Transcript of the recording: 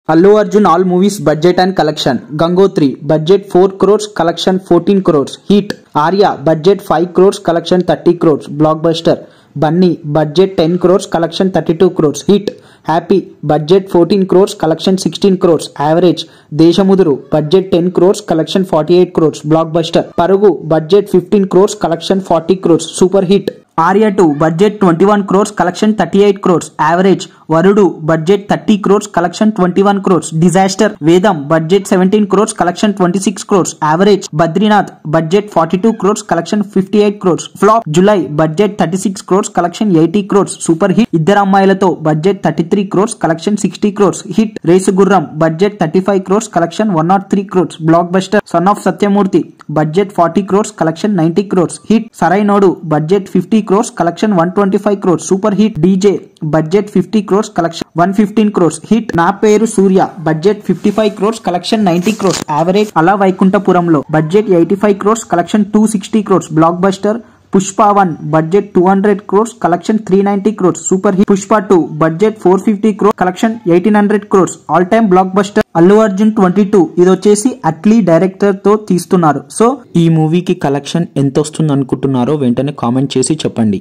Allu Arjun all movies budget and collection. Gangotri budget 4 crores, collection 14 crores. Heat. Arya budget 5 crores, collection 30 crores. Blockbuster. Bunny budget 10 crores, collection 32 crores. Hit. Happy budget 14 crores, collection 16 crores. Average. Deshamuduru budget 10 crores, collection 48 crores. Blockbuster. Parugu budget 15 crores, collection 40 crores. Super hit. Arya 2 budget 21 crores, collection 38 crores. Average. Varudu budget 30 crores, collection 21 crores. Disaster. Vedam budget 17 crores, collection 26 crores. Average. Badrinath budget 42 crores, collection 58 crores. Flop. July budget 36 crores, collection 80 crores. Super hit. Iddaru Ammayalato budget 33 crores, collection 60 crores. Hit. Resu Gurram budget 35 crores, collection 103 crores. Blockbuster. Son of Satyamurthy budget 40 crores, collection 90 crores. Hit. Sarai Nodu budget 50 crores, collection 125 crores. Super hit. DJ budget 50 crores, collection 115 crores. Hit. Na Peru Surya budget 55 crores, collection 90 crores. Average. Ala Vaikuntapuramlo budget 85 crores, collection 260 crores. Blockbuster. Pushpa 1 budget 200 crores, collection 390 crores. Super hit. Pushpa 2 budget 450 crores, collection 1800 crores. All time blockbuster. Allu Arjun 22 ఇది వచ్చేసి Atlee director తో తీస్తున్నారు. So ఈ మూవీకి collection ఎంత వస్తుంది అనుకుంటున్నారో వెంటనే కామెంట్ చేసి చెప్పండి.